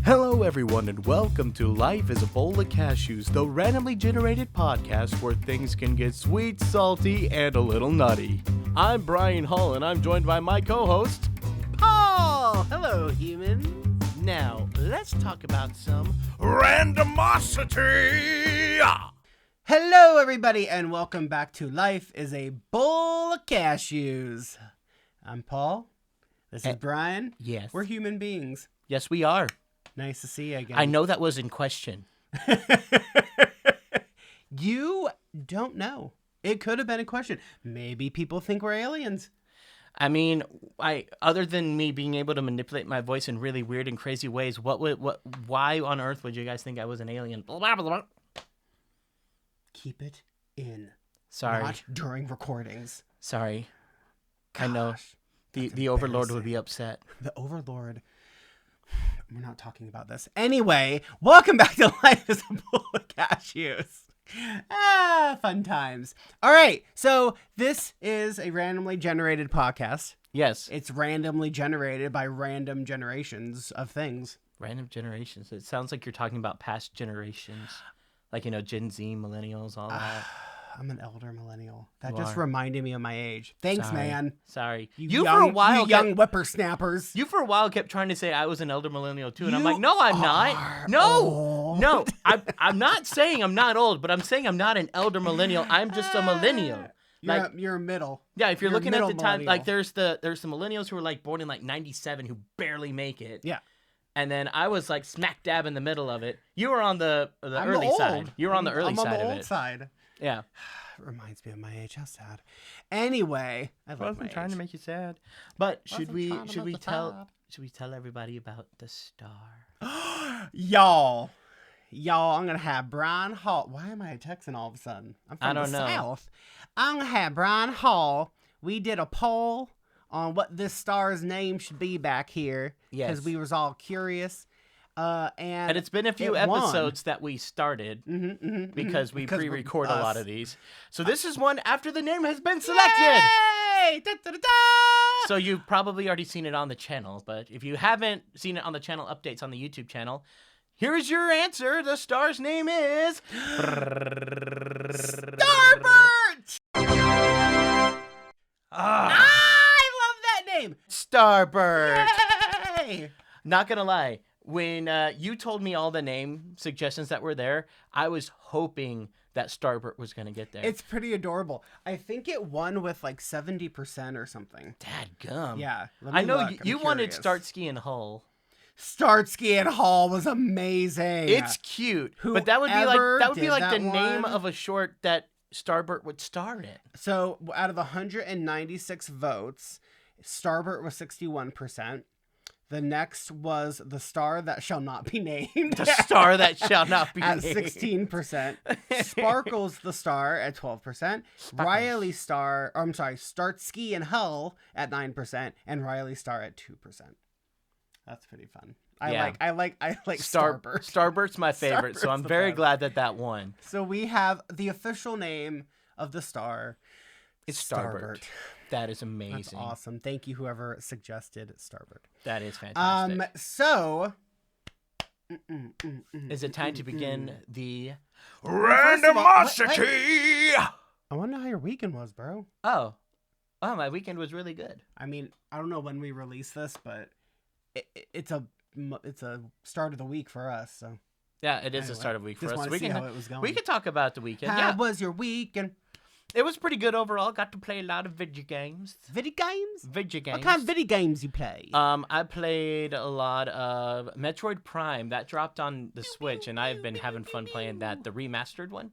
Hello everyone and welcome to Life is a Bowl of Cashews, the randomly generated podcast where things can get sweet, salty, and a little nutty. I'm Brian Hall and I'm joined by my co-host, Paul! Hello, humans. Now, let's talk about some randomosity! Hello, everybody, and welcome back to Life is a Bowl of Cashews. I'm Paul. This is Brian. Yes. We're human beings. Yes, we are. Nice to see you again. I know that was in question. You don't know. It could have been a question. Maybe people think we're aliens. I mean, other than me being able to manipulate my voice in really weird and crazy ways, why on earth would you guys think I was an alien? Blah, blah, blah. Keep it in. Sorry. Not during recordings. Sorry. I know. Gosh, The Overlord would be upset. The Overlord. We're not talking about this. Anyway, welcome back to Life is a Bowl of Cashews. Fun times. All right, so this is a randomly generated podcast. Yes. It's randomly generated by random generations of things. Random generations. It sounds like you're talking about past generations. Like, Gen Z, millennials, all that. I'm an elder millennial. That You just are. reminded me of my age. Thanks, Sorry. man. Sorry. You for a while you young whippersnappers. You for a while kept trying to say I was an elder millennial too, and I'm You like, no, I'm are not. No, old. no. I'm not saying I'm not old, but I'm saying I'm not an elder millennial. I'm just a millennial. You're a middle. Yeah, if you're You're looking at the middle time, like millennial. there's the millennials who were like born in like 97 who barely make it. Yeah. And then I was like smack dab in the middle of it. You were on the I'm early old. side. You were on the early I'm side on the of old it. side. Yeah. It reminds me of my age. How sad. Anyway, I I love my wasn't trying age. to make you sad. But should Wasn't we trying to make you sad. should we tell everybody about the star? Y'all, I'm gonna have Brian Hall. Why am I texting all of a sudden? I'm from I don't the know. South. I'm gonna have Brian Hall. We did a poll on what this star's name should be back here. Yes. Because we was all curious. And it's been a few it won. episodes that we started because we pre-record a lot of these. So this is one after the name has been selected. Yay! Da, da, da, da! So you've probably already seen it on the channel, but if you haven't seen it on the channel updates on the YouTube channel, here's your answer. The star's name is Starbert! Ah, I love that name. Starbird. Yay! Not gonna lie, when you told me all the name suggestions that were there, I was hoping that Starbird was gonna get there. It's pretty adorable. I think it won with like 70% or something. Dadgum. Yeah. let I me know look. I'm you wanted curious. Starsky and Hull. Starsky and Hall was amazing. It's cute, but that would be Whoever like did the that name one- of a short that Starbird would star in. So out of 196 votes, Starbert was 61%. The next was The Star That Shall Not Be Named. The star that shall not be at named. 16%. Sparkles the Star at 12%. Riley Star, Starsky and Hull at 9%, and Riley Star at 2%. That's pretty fun. Yeah. I like Starbird. Starbird's my favorite, so Starbird's I'm the very best. glad that won. So we have the official name of the star. It's Starbird. That is amazing. That's awesome. Thank you, whoever suggested Starbird. That is fantastic. So Is it time to begin the randomosity? I want to know how your weekend was, bro. Oh, my weekend was really good. I mean, I don't know when we release this, but it's a start of the week for us. So Yeah, it is anyway, the start of the week for just us. wanna see how it was going. We can talk about the weekend. How Yeah, was your weekend? it was pretty good overall. Got to play a lot of video games. Video games? Video games. What kind of video games you play? I played a lot of Metroid Prime. That dropped on the Switch, and I've been having fun playing that, the remastered one.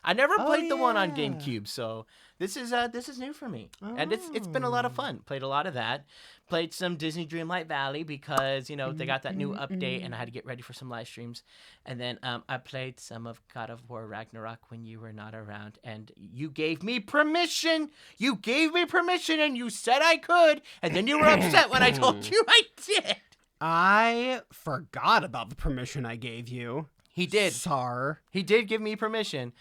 I never played the one on yeah. GameCube, so this is new for me, and it's been a lot of Oh. fun. Played a lot of that. Played some Disney Dreamlight Valley because they got that new update, and I had to get ready for some live streams. And then I played some of God of War Ragnarok when you were not around, and you gave me permission. You gave me permission, and you said I could, and then you were upset when I told you I did. I forgot about the permission I gave you. He did. Sar. He did give me permission.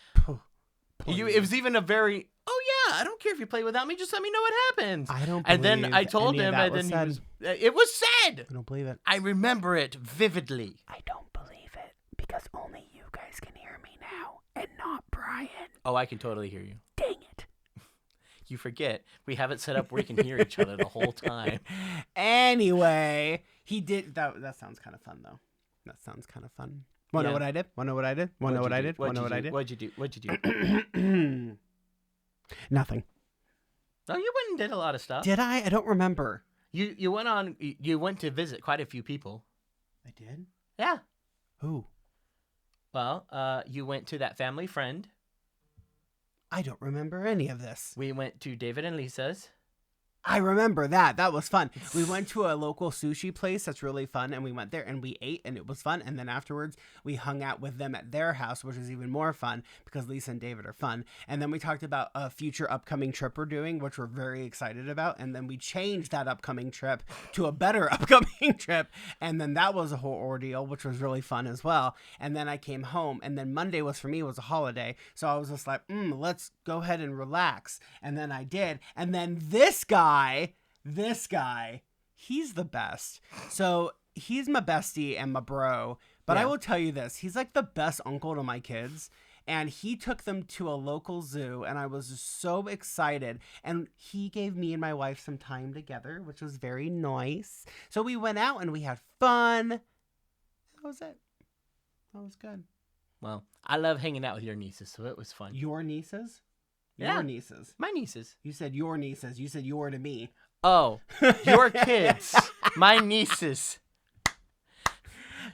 It was even a very, oh I don't care if you play without me. Just let me know what happens. I don't And believe then I told any of him, that and then was said. it was said. I don't believe it. I remember it vividly. I don't believe it because only you guys can hear me now and not Brian. Oh, I can totally hear you. Dang it. You forget. We have it set up where we can hear each other the whole time. Anyway, he did. That sounds kind of fun, though. That sounds kind of fun. Want to know what I did? Want to know what I did? Want to know what I did? Want to know what I did? What'd you do? Nothing. Oh, you went and did a lot of stuff. Did I? I don't remember. You went to visit quite a few people. I did? Yeah. Who? Well, you went to that family friend. I don't remember any of this. We went to David and Lisa's. I remember that. That was fun. We went to a local sushi place that's really fun, and we went there and we ate, and it was fun. And then afterwards, we hung out with them at their house, which was even more fun because Lisa and David are fun. And then we talked about a future upcoming trip we're doing, which we're very excited about. And then we changed that upcoming trip to a better upcoming trip. And then that was a whole ordeal, which was really fun as well. And then I came home, and then Monday was for me was a holiday. So I was just like, let's go ahead and relax. And then I did. And then this guy, he's the best. So he's my bestie and my bro. But I will tell you this, he's like the best uncle to my kids. And he took them to a local zoo, and I was just so excited. And he gave me and my wife some time together, which was very nice. So we went out and we had fun. That was it. That was good. Well, I love hanging out with your nieces, so it was fun. Your nieces? Yeah. Your nieces. My nieces. You said your nieces. You said your to me. Oh, your kids. My nieces.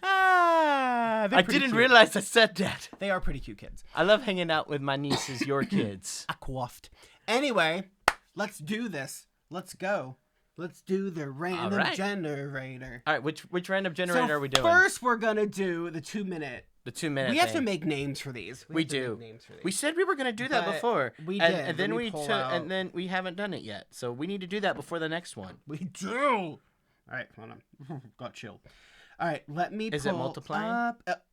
I didn't realize I said that. They are pretty cute kids. I love hanging out with my nieces, your kids. Aquaffed. Anyway, let's do this. Let's go. Let's do the random generator. All right, which random generator are we doing? First, we're going to do the 2-minute. The 2-minute We have to make names for these. We do. We said we were going to do that before. We did. And then and then we haven't done it yet. So we need to do that before the next one. We do. All right, hold on. Got chilled. All right, let me Is it multiplying? Up.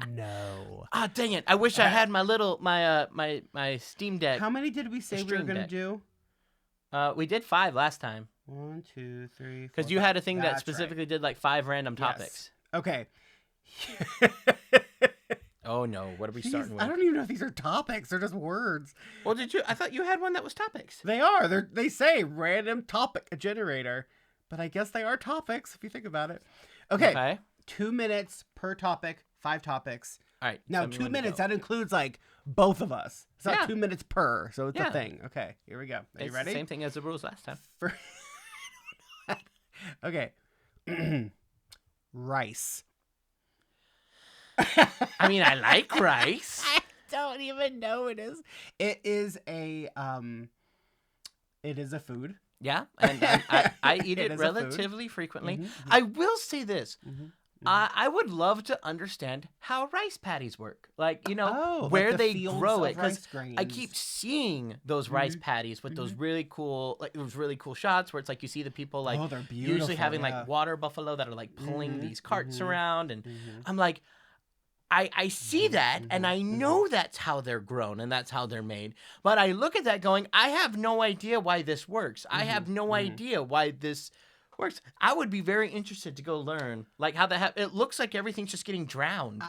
No. Ah, dang it. I wish I had my Steam Deck. How many did we say we were going to do? We did 5 last time. 1, 2, 3, 4. Because you had a thing that specifically did like 5 random topics. Okay. Oh no, what are we starting with? I don't even know if these are topics. They're just words. Well, I thought you had one that was topics. They are. They say random topic generator. But I guess they are topics if you think about it. Okay. 2 minutes per topic, 5 topics. All right. Now, 2 minutes, that includes like both of us. It's not 2 minutes per, so it's Yeah. a thing. Okay, here we go. Are you ready? The same thing as the rules last time. Okay. Rice. I mean, I like rice. I don't even know it is. It is a food. Yeah, and I eat it relatively frequently. Mm-hmm. I will say this. I would love to understand how rice patties work. Like, where like the they grow it. Because I keep seeing those rice patties with those really cool, shots where it's like you see the people like they're beautiful, usually having like water buffalo that are like pulling these carts around. And I'm like, I see that and I know that's how they're grown and that's how they're made. But I look at that going, I have no idea why this works. I have no idea why this works. I would be very interested to go learn like how that it looks like everything's just getting drowned.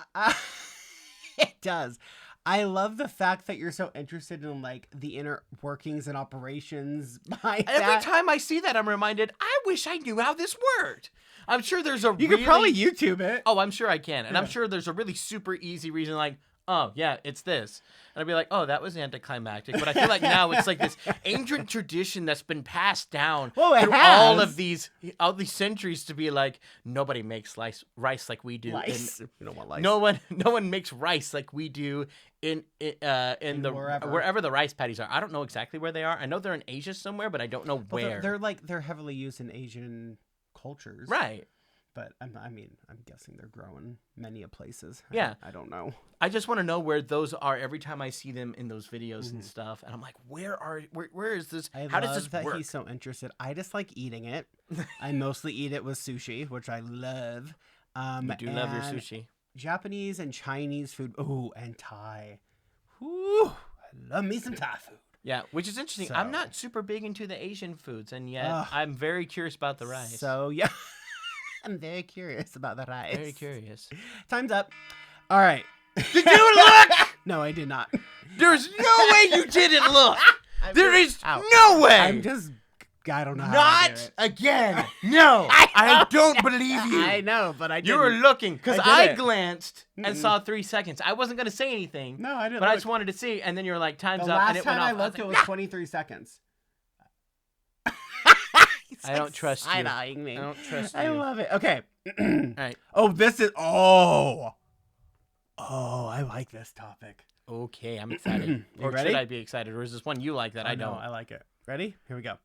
It does. I love the fact that you're so interested in like the inner workings and operations behind that. Every time I see that, I'm reminded, I wish I knew how this worked. I'm sure there's You could probably YouTube it. Oh, I'm sure I can. And I'm sure there's a really super easy reason like, oh, yeah, it's this. And I'd be like, oh, that was anticlimactic. But I feel like now it's like this ancient tradition that's been passed down through all these centuries to be like, nobody makes rice like we do. Rice. You don't want lice. No one makes rice like we do in wherever the rice patties are. I don't know exactly where they are. I know they're in Asia somewhere, but I don't know where. They're heavily used in Asian cultures. Right. But I'm guessing they're growing many places. Yeah. I don't know. I just want to know where those are every time I see them in those videos and stuff. And I'm like, where is this? How does this work? He's so interested. I just like eating it. I mostly eat it with sushi, which I love. You do love your sushi. Japanese and Chinese food. Ooh, and Thai. Whew, I love me some Thai food. Yeah, which is interesting. So- I'm not super big into the Asian foods, and yet Ugh. I'm very curious about the rice. So, yeah. I'm very curious about the rice. Very curious. Time's up. All right. Did you look? No, I did not. There's no way you didn't look. There is Ow. no way. I don't know how to do Not it. again. No, I don't believe you. I know, but I didn't. You were looking because I I didn't. glanced and saw 3 seconds. I wasn't gonna say anything. No, I didn't. But I look. just wanted to see, and then you were like, "Time's The up," and last it went time off. I looked, it was like, 23 seconds. I don't trust you. Side-eyeing me. I don't trust I you. love it. Okay. All right. Oh, this is. Oh, I like this topic. Okay, I'm excited. You Or ready? should I be excited? Or is this one you like that I No, don't? I like it. Ready? Here we go.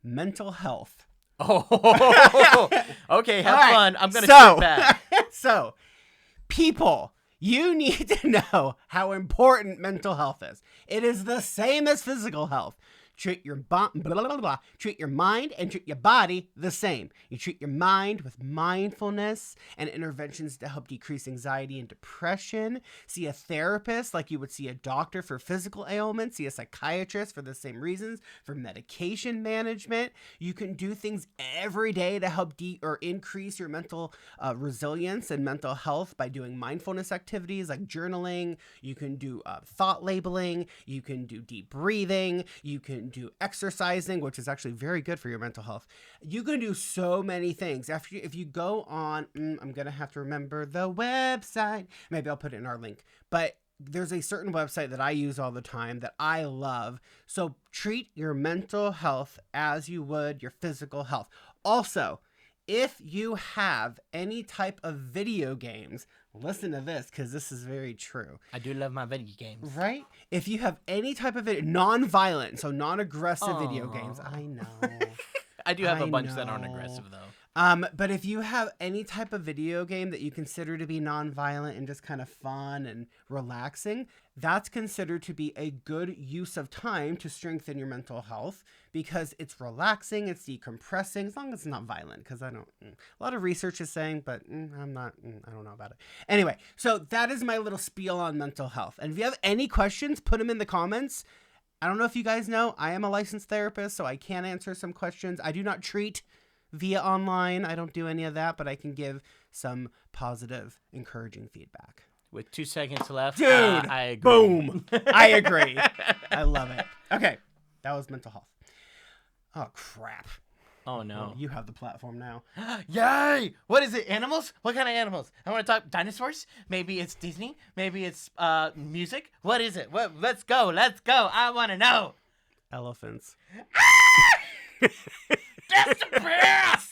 Mental health. Oh, okay. Have All right, fun. I'm gonna so, sit back. So, people, you need to know how important mental health is. It is the same as physical health. Treat your treat your mind and treat your body the same. You treat your mind with mindfulness and interventions to help decrease anxiety and depression. See a therapist like you would see a doctor for physical ailments. See a psychiatrist for the same reasons, for medication management. You can do things every day to help increase your mental resilience and mental health by doing mindfulness activities like journaling. You can do thought labeling. You can do deep breathing. You can do exercising, which is actually very good for your mental health. You can do so many things. If you go on, I'm going to have to remember the website. Maybe I'll put it in our link. But there's a certain website that I use all the time that I love. So treat your mental health as you would your physical health. Also, if you have any type of video games, listen to this because this is very true. I do love my video games. Right? If you have any type of non-violent, so non-aggressive video games, I know. I do have a I bunch that aren't know. aggressive though. But if you have any type of video game that you consider to be non-violent and just kind of fun and relaxing, that's considered to be a good use of time to strengthen your mental health because it's relaxing, it's decompressing, as long as it's not violent, because I don't, a lot of research is saying, but I don't know about it. Anyway, so that is my little spiel on mental health. And if you have any questions, put them in the comments. I don't know if you guys know, I am a licensed therapist, so I can answer some questions. I do not treat via online. I don't do any of that, but I can give some positive, encouraging feedback. With 2 seconds left, Dude, I agree. Boom. I agree. I love it. Okay, that was mental health. Oh, crap. Oh no. You have the platform now. Yay! What is it? Animals? What kind of animals? I want to talk dinosaurs. Maybe it's Disney. Maybe it's music. What is it? What? Let's go. Let's go. I want to know. Elephants. That's the best!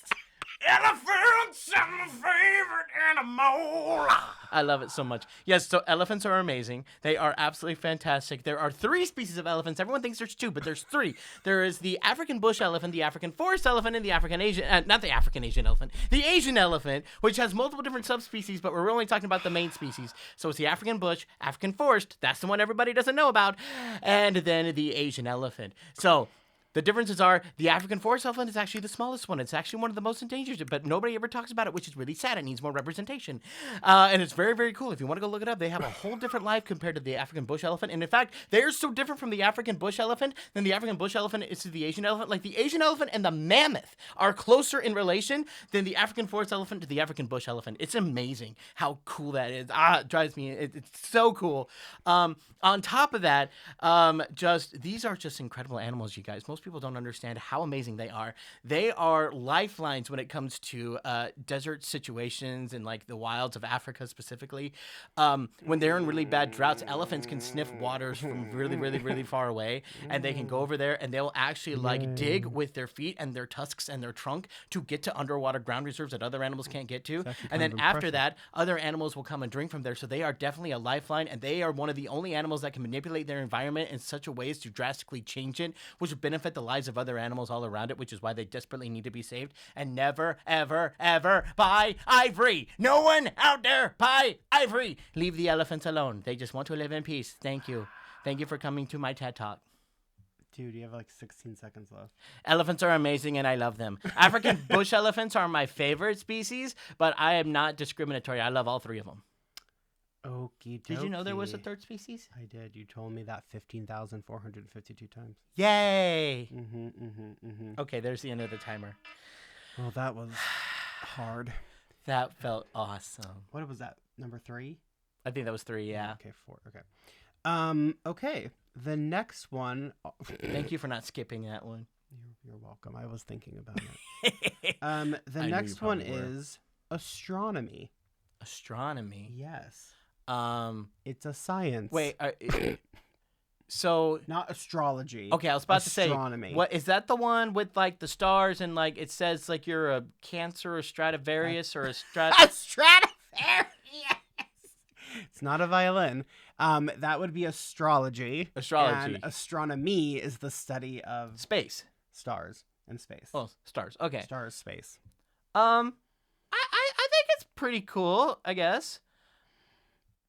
Elephants are my favorite animal. I love it so much. Yes, so elephants are amazing. They are absolutely fantastic. There are 3 species of elephants. Everyone thinks there's 2, but there's 3. There is the African bush elephant, the African forest elephant, and the African Asian, not the African Asian elephant, the Asian elephant, which has multiple different subspecies, but we're only talking about the main species. So it's the African bush, African forest, that's the one everybody doesn't know about, and then the Asian elephant. So the differences are the African forest elephant is actually the smallest one. It's actually one of the most endangered, but nobody ever talks about it, which is really sad. It needs more representation. And it's very, very cool. If you want to go look it up, they have a whole different life compared to the African bush elephant. And in fact, they're so different from the African bush elephant than the African bush elephant is to the Asian elephant. Like the Asian elephant and the mammoth are closer in relation than the African forest elephant to the African bush elephant. It's amazing how cool that is. It drives me. It's so cool. On top of that, these are just incredible animals, you guys. Most people don't understand how amazing they are. They are lifelines when it comes to desert situations and like the wilds of Africa specifically. When they're in really bad droughts, elephants can sniff waters from really, really, really far away, and they can go over there and they'll actually like dig with their feet and their tusks and their trunk to get to underwater ground reserves that other animals can't get to. And then after that, other animals will come and drink from there. So they are definitely a lifeline, and they are one of the only animals that can manipulate their environment in such a way as to drastically change it, which would benefit the lives of other animals all around it, which is why they desperately need to be saved. And never, ever, ever buy ivory. No one out there buy ivory. Leave the elephants alone. They just want to live in peace. Thank you. Thank you for coming to my TED Talk. Dude, you have like 16 seconds left. Elephants are amazing and I love them. African bush elephants are my favorite species, but I am not discriminatory. I love all 3 of them. Okie dokie. Did you know there was a third species? I did. You told me that 15,452 times. Yay! Mm-hmm. Okay, there's the end of the timer. Well, that was hard. That felt awesome. What was that? Number 3? I think that was 3, yeah. Okay, 4. Okay. Okay. The next one. Thank you for not skipping that one. You're welcome. I was thinking about it. The next one is astronomy. Astronomy? Yes. It's a science. Wait, so not astrology. Okay, I was about astronomy. To say, what is that the one with like the stars and like it says like you're a Cancer or Stradivarius or a Stradivarius. It's not a violin. That would be astrology. Astrology. And astronomy is the study of space, stars, and space. Oh, stars. Okay. Stars, space. I think it's pretty cool. I guess.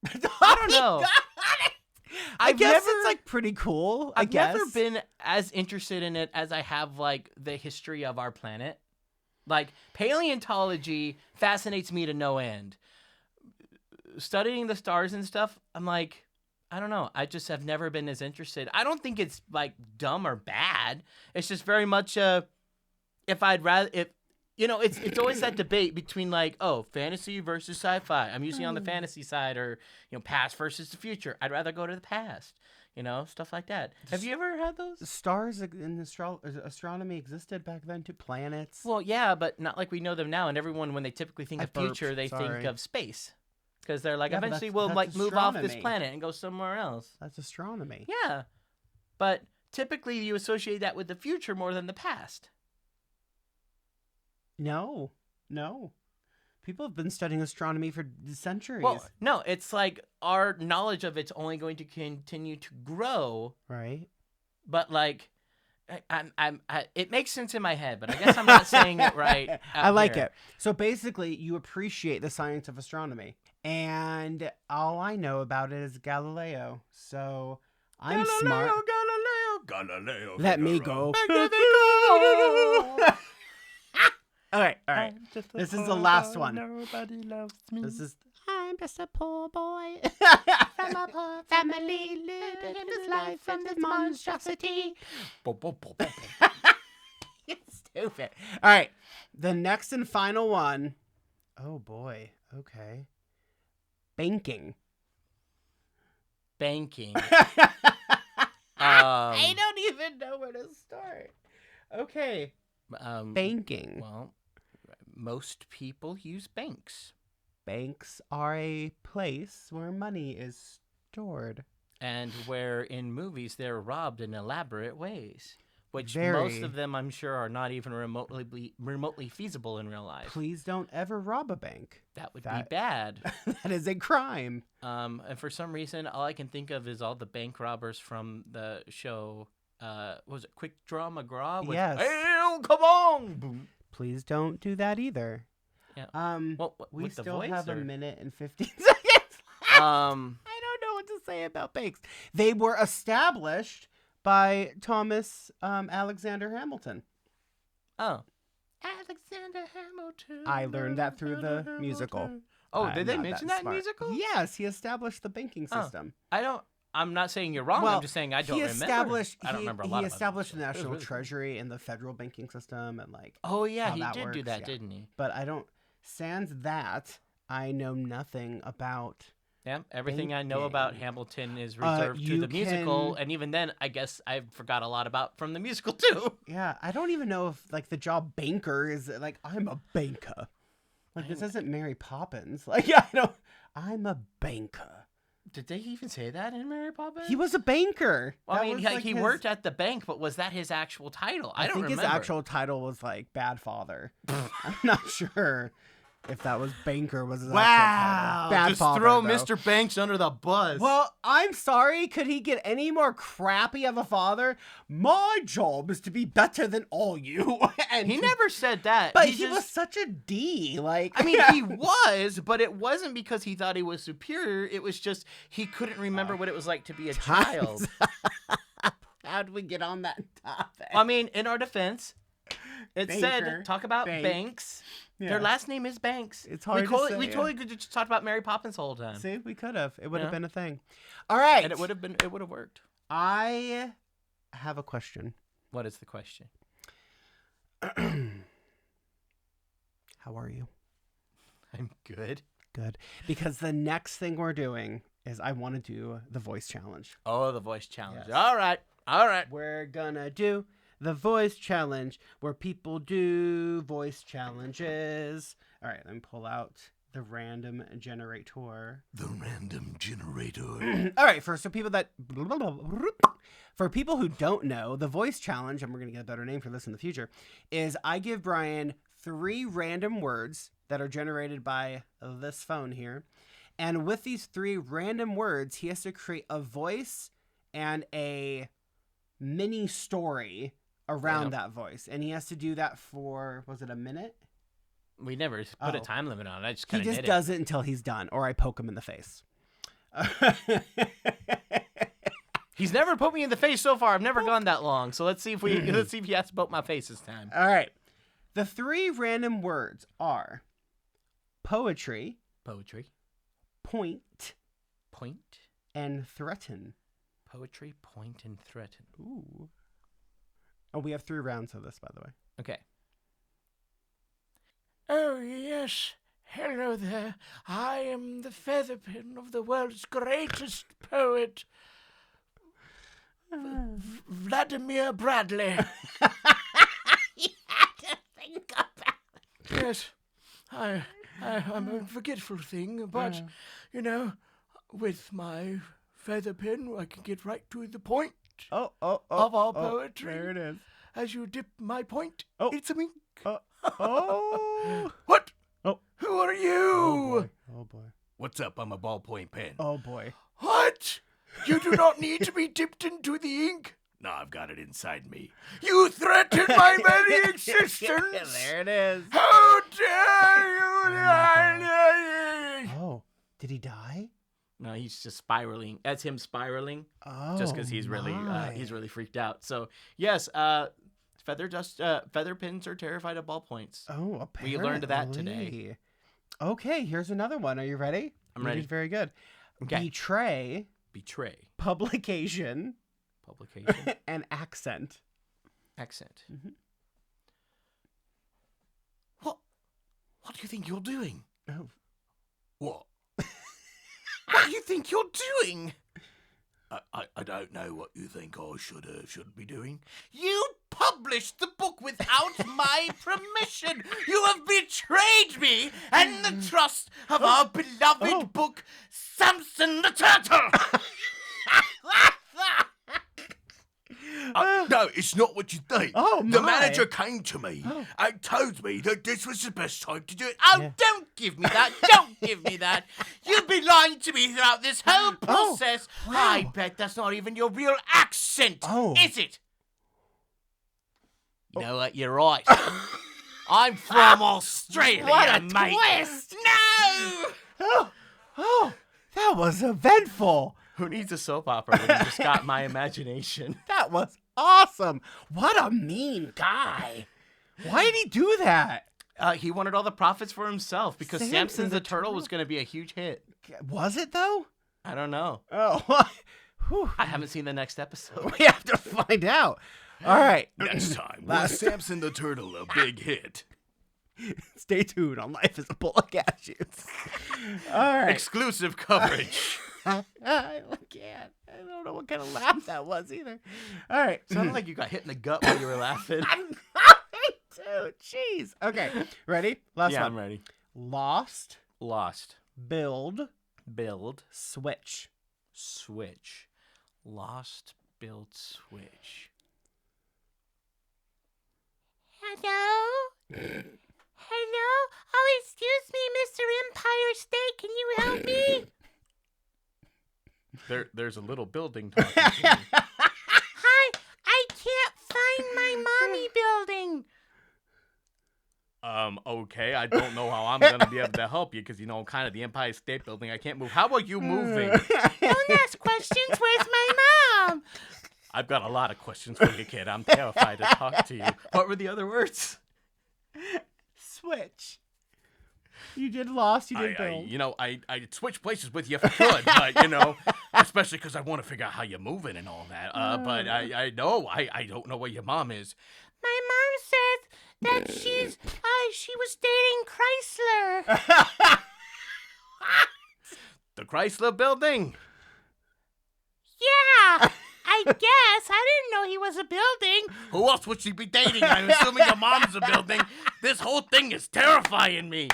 I don't know. I guess it's like pretty cool. I've never been as interested in it as I have like the history of our planet. Like paleontology fascinates me to no end. Studying the stars and stuff, I'm like, I don't know. I just have never been as interested. I don't think it's like dumb or bad. It's just very much it's always that debate between like, oh, fantasy versus sci-fi. I'm usually on the fantasy side, or past versus the future. I'd rather go to the past. Stuff like that. Have you ever had those? Stars in astronomy existed back then too. Planets. Well, yeah, but not like we know them now. And everyone, when they typically think of future, they think of space. Because they're like, eventually we'll like move off this planet and go somewhere else. That's astronomy. Yeah. But typically you associate that with the future more than the past. No. People have been studying astronomy for centuries. Well, no, it's like our knowledge of it's only going to continue to grow. Right. But like, it makes sense in my head, but I guess I'm not saying it right. I like it. So basically, you appreciate the science of astronomy. And all I know about it is Galileo. So I'm smart. Galileo. Let me go. All right. This is the last one. Nobody loves me. I'm just a poor boy from a poor family living his life from this monstrosity. It's stupid. All right. The next and final one. Oh, boy. Okay. Banking. I don't even know where to start. Okay. Banking. Well, most people use banks. Banks are a place where money is stored. And where in movies they're robbed in elaborate ways. Which most of them, I'm sure, are not even remotely feasible in real life. Please don't ever rob a bank. That would be bad. That is a crime. And for some reason, all I can think of is all the bank robbers from the show. Was it Quick Draw McGraw? Yes. Hey, come on! Boom. Please don't do that either. Yeah. We still have a minute and 15 seconds. I don't know what to say about banks. They were established by Thomas Alexander Hamilton. Oh. Alexander Hamilton. I learned that through the musical. Oh, did they mention that in musical? Yes, he established the banking system. I'm not saying you're wrong. I'm just saying I don't remember. I don't remember a lot. He established the National Treasury and the federal banking system and like. Oh yeah, he did do that, didn't he? But I don't. Sans that, I know nothing about. Yeah, everything banking. I know about Hamilton is reserved to the musical, and even then, I guess I forgot a lot about from the musical too. Yeah, I don't even know if like the job banker is like I'm a banker. Like this isn't Mary Poppins. Like I'm a banker. Did they even say that in Mary Poppins? He was a banker. Well, I mean, he worked at the bank, but was that his actual title? I don't remember. His actual title was like Bad Father. I'm not sure if that was banker was his actual title. Bad just Father, throw though. Mr. Banks under the bus. Well, I'm sorry. Could he get any more crappy of a father? My job is to be better than all you. And he never said that. But he was such a D. Like, I mean, he was, but it wasn't because he thought he was superior. It was just he couldn't remember what it was like to be a child. How'd we get on that topic? I mean, in our defense, it said talk about banks. Their last name is Banks. It's hard to say. We totally could just talk about Mary Poppins the whole time. See, we could have. It would have been a thing. All right. And it would have worked. I have a question. What is the question? How are you? I'm good. Good. Because the next thing we're doing is I want to do the voice challenge. Oh, the voice challenge. Yes. All right. We're gonna do the voice challenge where people do voice challenges. All right, let me pull out the random generator. The random generator. All right, for people who don't know, the voice challenge, and we're going to get a better name for this in the future, is I give Brian 3 random words that are generated by this phone here. And with these 3 random words, he has to create a voice and a mini story around that voice. And he has to do that for, was it a minute? We never put a time limit on it. I just kind of He just does it until he's done, or I poke him in the face. He's never put me in the face so far. I've never gone that long. So let's see if he has to poke my face this time. All right. The 3 random words are poetry, point, and threaten. Poetry, point, and threaten. Ooh. Oh, we have 3 rounds of this, by the way. Okay. Oh, yes. Hello there. I am the featherpin of the world's greatest poet, Vladimir Bradley. You had to think about it. Yes, I'm a forgetful thing, but, with my featherpin, I can get right to the point of our poetry. There it is. As you dip my point, Oh. it's a mink. Oh. What? Oh. Who are you? Oh, boy. What's up? I'm a ballpoint pen. Oh, boy. What? You do not need to be dipped into the ink? No, I've got it inside me. You threaten my very existence! There it is. How dare you! Oh, did he die? No, he's just spiraling. That's him spiraling. Oh, Just because he's really freaked out. So yes, feather pins are terrified of ballpoints. Oh, apparently. We learned that today. Okay, here's another one. Are you ready? I'm ready. Did very good. Okay. Betray. Publication. And accent. Accent. Mm-hmm. What do you think you're doing? Oh. What? What do you think you're doing? I don't know what you think I should be doing. You published the book without my permission. You have betrayed me and the trust of our beloved book, Samson the Turtle. No, it's not what you think. Oh, the my. manager came to me and told me that this was the best time to do it. Oh, don't give me that. Don't give me that. You've been lying to me throughout this whole process. wow. I bet that's not even your real accent, is it? You know what? You're right. I'm from Australia, What a mate. twist. No! Oh, that was eventful. Who needs a soap opera when you just got my imagination? That was awesome. What a mean guy. Why did he do that? He wanted all the profits for himself because Samson Samson the the Turtle was going to be a huge hit. Was it, though? I don't know. Oh, whew. I haven't seen the next episode. We have to find out. All right. Next time, was Samson the Turtle a big hit? Stay tuned on Life is a Bowl of Cashews. All right. Exclusive coverage. I can't. I don't know what kind of laugh that was either. All right. Sounded like you got hit in the gut while you were laughing. Me too. Jeez. Okay. Ready? Last one. I'm ready. Lost. Build. Switch. Lost, build, switch. Hello? Hello? Oh, excuse me, Mr. Empire State. Can you help me? There's a little building talking to me. Hi, I can't find my mommy building. Okay, I don't know how I'm gonna be able to help you because kind of the Empire State Building. I can't move. How about you moving? Don't ask questions. Where's my mom? I've got a lot of questions for you, kid. I'm terrified to talk to you. What were the other words? Switch. You did Lost. You did Bill. I'd switch places with you if I could, but, especially because I want to figure out how you're moving and all that. But I don't know where your mom is. My mom said that she was dating Chrysler. The Chrysler building. Yeah, I guess. I didn't know he was a building. Who else would she be dating? I'm assuming your mom's a building. This whole thing is terrifying me.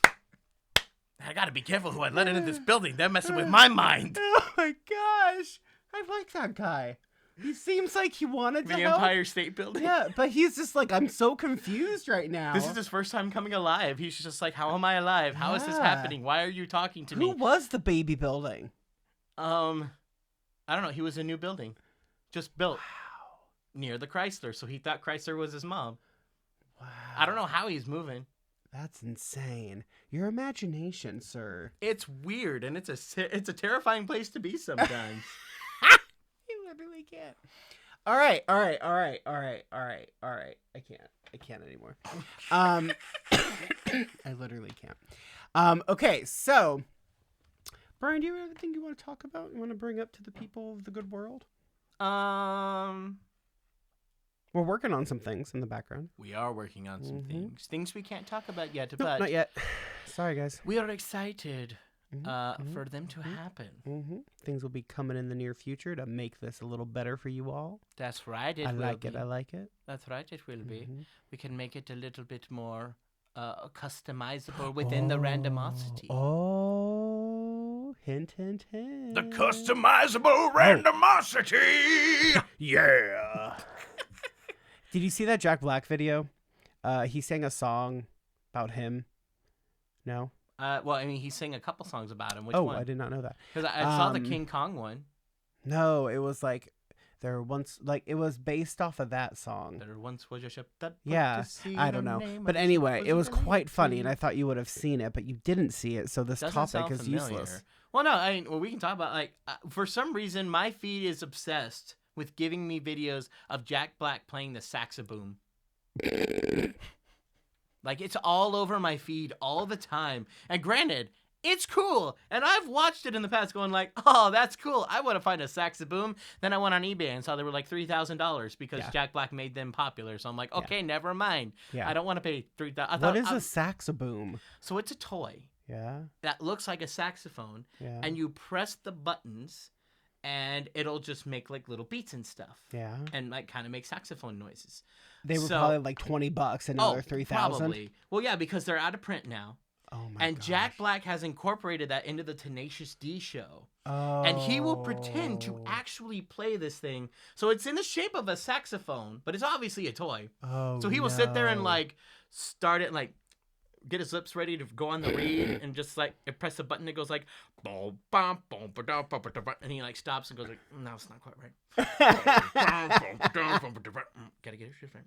I gotta be careful who I let into this building. They're messing with my mind. Oh my gosh. I like that guy. He seems like he wanted to The help. Empire State Building. Yeah, but he's just like, I'm so confused right now. This is his first time coming alive. He's just like, how am I alive? How is this happening? Why are you talking to me? Who was the baby building? I don't know. He was a new building, just built near the Chrysler. So he thought Chrysler was his mom. Wow. I don't know how he's moving. That's insane. Your imagination, sir. It's weird, and it's a terrifying place to be sometimes. You literally can't. All right. I can't anymore. I literally can't. Okay, so Brian, do you have anything you want to talk about? You want to bring up to the people of the good world? We're working on some things in the background. We are working on some things we can't talk about yet, Nope, but not yet. Sorry, guys. we are excited for them to happen. Things will be coming in the near future to make this a little better for you all. That's right. I like it. That's right. It will be. We can make it a little bit more customizable within the randomosity. Oh, hint, hint, hint. The customizable randomosity. Yeah. Did you see that Jack Black video? He sang a song about him. No? Well, I mean, he sang a couple songs about him. Which Oh, one? I did not know that. Because I saw the King Kong one. No, it was like it was based off of that song. There once was a ship that put Yeah, to sea, I the don't know. name of But the anyway, ship it was the name quite funny, of and I thought you would have seen it, but you didn't see it, so this Doesn't topic sound is familiar. useless. Well, no, we can talk about, like, for some reason, my feed is obsessed with giving me videos of Jack Black playing the saxoboom. Like, it's all over my feed all the time. And granted, it's cool. And I've watched it in the past going like, oh, that's cool. I want to find a saxoboom. Then I went on eBay and saw they were like $3,000 because Jack Black made them popular. So I'm like, okay, never mind. Yeah. I don't want to pay $3,000. What is a saxoboom? So it's a toy Yeah. that looks like a saxophone. Yeah. And you press the buttons and it'll just make like little beats and stuff. Yeah. And like kind of make saxophone noises. They were So- probably like $20 and now they're $3,000. Probably. Well, yeah, because they're out of print now. Oh my And gosh. Jack Black has incorporated that into the Tenacious D show. Oh. And he will pretend to actually play this thing. So it's in the shape of a saxophone, but it's obviously a toy. Oh, So he will sit there and no. like start it, like get his lips ready to go on the reed and just like press a button that goes like boom, bum, boom, ba-da, ba, ba-da, ba, and he like stops and goes like, no, it's not quite right. Gotta get it just right.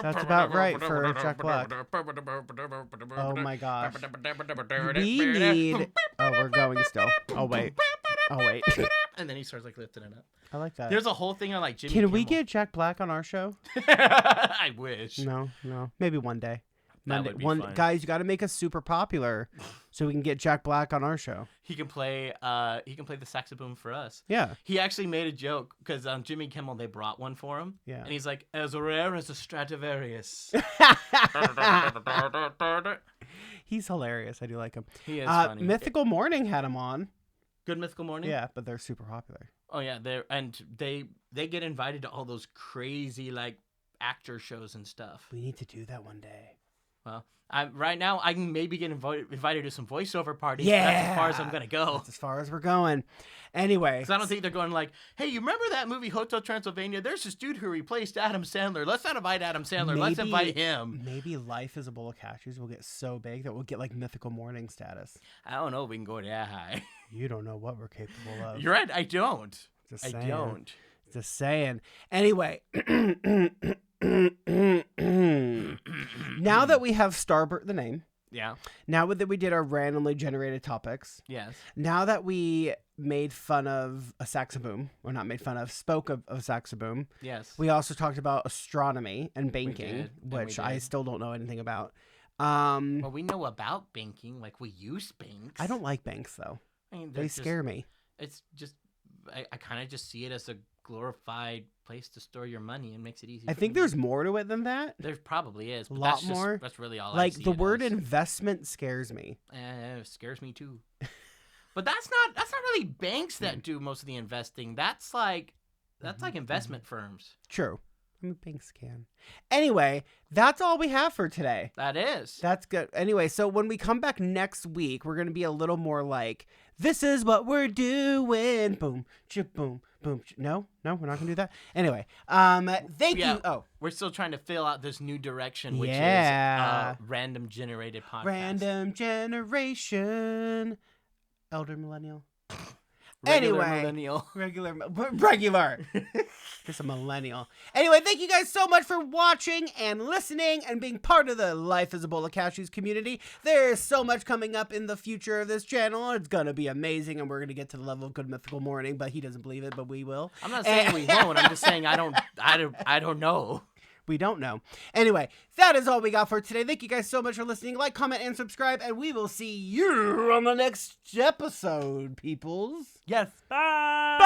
That's about right for Jack Black. Oh my gosh. We need... Oh, we're going still. Oh, wait. And then he starts like lifting it up. I like that. There's a whole thing on like Jimmy Can we Kimmel. get Jack Black on our show? I wish. No. Maybe one day. That would be one fun. Guys, you got to make us super popular so we can get Jack Black on our show. He can play the saxophone for us. Yeah. He actually made a joke because on Jimmy Kimmel they brought one for him. Yeah. And he's like, as rare as a Stradivarius. He's hilarious. I do like him. He is funny. Mythical Morning had him on. Good Mythical Morning? Yeah, but they're super popular. Oh yeah, they get invited to all those crazy like actor shows and stuff. We need to do that one day. Well, right now I can maybe get invited to some voiceover parties. Yeah. But that's as far as I'm gonna go. That's as far as we're going. Anyway. Because I don't think they're going like, hey, you remember that movie Hotel Transylvania? There's this dude who replaced Adam Sandler. Let's not invite Adam Sandler. Let's invite him. Maybe Life is a Bowl of Cashews will get so big that we'll get like Mythical Morning status. I don't know if we can go that high. You don't know what we're capable of. You're right. I don't. Just I saying. don't. Just saying. Anyway. Now that we have Starbird the name Yeah. Now that we did our randomly generated topics, Yes. now that we made fun of a saxoboom, or not made fun of, spoke of a saxoboom, Yes. we also talked about astronomy and banking, did, and which we I did. still don't know anything about. Well, we know about banking. Like, we use banks. I don't like banks, though. I mean, They scare me. It's just, I kind of just see it as a glorified place to store your money and makes it easy. I for think you. there's more to it than that. There probably is. But Lot that's just, more. That's really all I Like, see the it word as. investment scares me. It scares me too. But that's not really banks that do most of the investing. That's like investment firms. True. I mean, banks can. Anyway, that's all we have for today. That is. That's good. Anyway, so when we come back next week, we're going to be a little more like, this is what we're doing. Boom, boom, boom. No, we're not going to do that. Anyway, thank you. Oh, We're still trying to fill out this new direction, which Yeah. is random generated podcast. random generation. Elder millennial. Regular Anyway. millennial. Regular. Just a millennial. Anyway, thank you guys so much for watching and listening and being part of the Life is a Bowl of Cashews community. There's so much coming up in the future of this channel. It's going to be amazing, and we're going to get to the level of Good Mythical Morning, but he doesn't believe it, but we will. I'm not saying we won't. I'm just saying I don't know. We don't know. Anyway, that is all we got for today. Thank you guys so much for listening. Like, comment, and subscribe, and we will see you on the next episode, peoples. Yes. Bye!